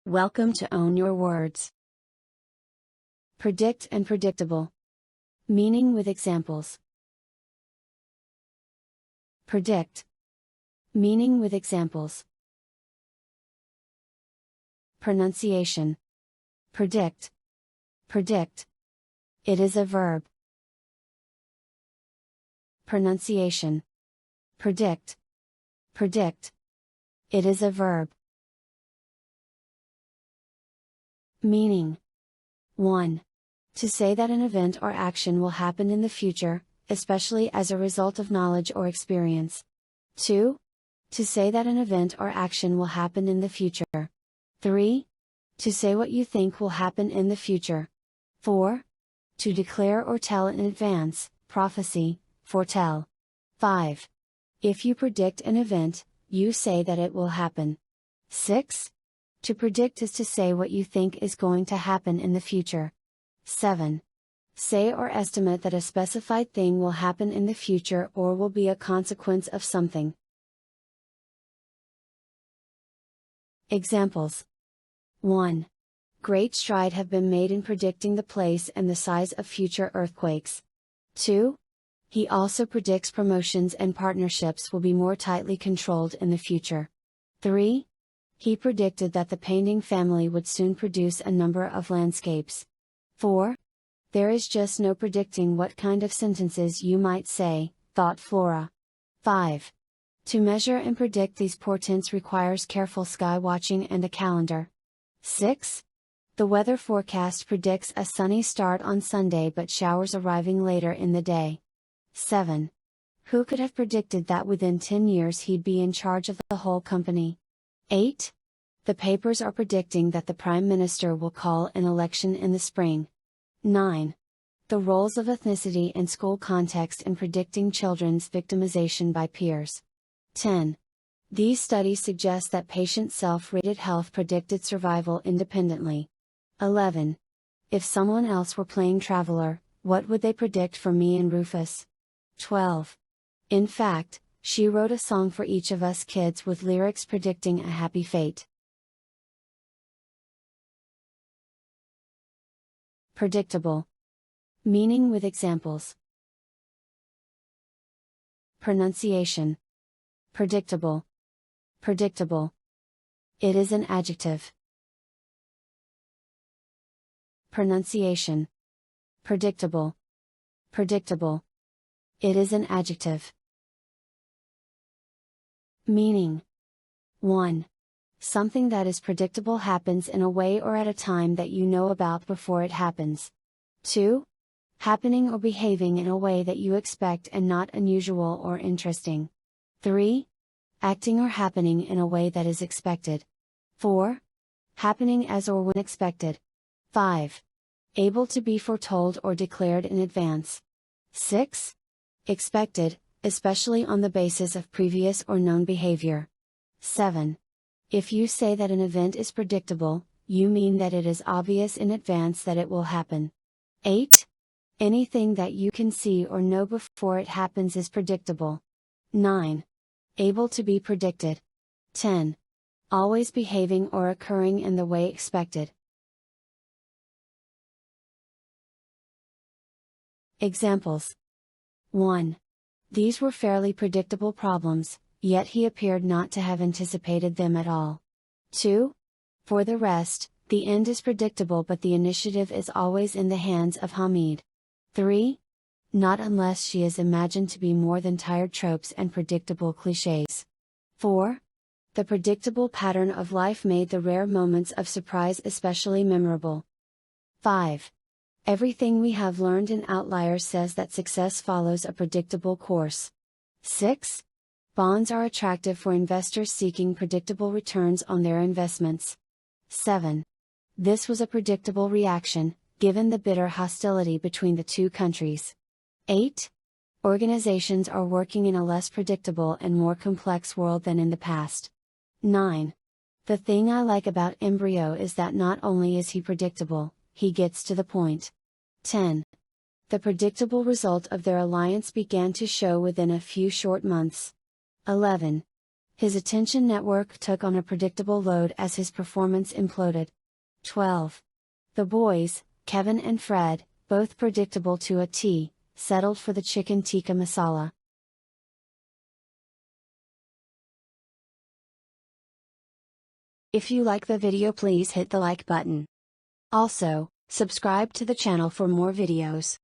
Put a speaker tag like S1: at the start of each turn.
S1: Welcome to Own Your Words. Predict and predictable. Meaning with examples. Predict. Meaning with examples. Pronunciation. Predict. Predict. It is a verb. Pronunciation. Predict. Predict. It is a verb. Meaning. 1. To say that an event or action will happen in the future, especially as a result of knowledge or experience. 2. To say that an event or action will happen in the future. 3. To say what you think will happen in the future. 4. To declare or tell in advance, prophecy, foretell. 5. If you predict an event, you say that it will happen. 6. To predict is to say what you think is going to happen in the future. 7. Say or estimate that a specified thing will happen in the future or will be a consequence of something. Examples. 1. Great strides have been made in predicting the place and the size of future earthquakes. 2. He also predicts promotions and partnerships will be more tightly controlled in the future. 3. He predicted that the painting family would soon produce a number of landscapes. 4. There is just no predicting what kind of sentences you might say, thought Flora. 5. To measure and predict these portents requires careful sky watching and a calendar. 6. The weather forecast predicts a sunny start on Sunday but showers arriving later in the day. 7. Who could have predicted that within 10 years he'd be in charge of the whole company? 8. The papers are predicting that the Prime Minister will call an election in the spring. 9. The roles of ethnicity and school context in predicting children's victimization by peers. 10. These studies suggest that patient self-rated health predicted survival independently. 11. If someone else were playing Traveler, what would they predict for me and Rufus? 12. In fact, she wrote a song for each of us kids with lyrics predicting a happy fate. Predictable. Meaning with examples. Pronunciation. Predictable. Predictable. It is an adjective. Pronunciation. Predictable. Predictable. It is an adjective. Meaning. 1. Something that is predictable happens in a way or at a time that you know about before it happens. 2. Happening or behaving in a way that you expect and not unusual or interesting. 3. Acting or happening in a way that is expected. 4. Happening as or when expected. 5. Able to be foretold or declared in advance. 6. Expected, especially on the basis of previous or known behavior. 7. If you say that an event is predictable, you mean that it is obvious in advance that it will happen. 8. Anything that you can see or know before it happens is predictable. 9. Able to be predicted. 10. Always behaving or occurring in the way expected. Examples. 1. These were fairly predictable problems, yet he appeared not to have anticipated them at all. 2. For the rest, the end is predictable but the initiative is always in the hands of Hamid. 3. Not unless she is imagined to be more than tired tropes and predictable clichés. 4. The predictable pattern of life made the rare moments of surprise especially memorable. 5. Everything we have learned in Outliers says that success follows a predictable course. 6. Bonds are attractive for investors seeking predictable returns on their investments. 7. This was a predictable reaction, given the bitter hostility between the two countries. 8. Organizations are working in a less predictable and more complex world than in the past. 9. The thing I like about Embryo is that not only is he predictable, he gets to the point. 10. The predictable result of their alliance began to show within a few short months. 11. His attention network took on a predictable load as his performance imploded. 12. The boys, Kevin and Fred, both predictable to a T, settled for the chicken tikka masala. If you like the video, please hit the like button. Also, subscribe to the channel for more videos.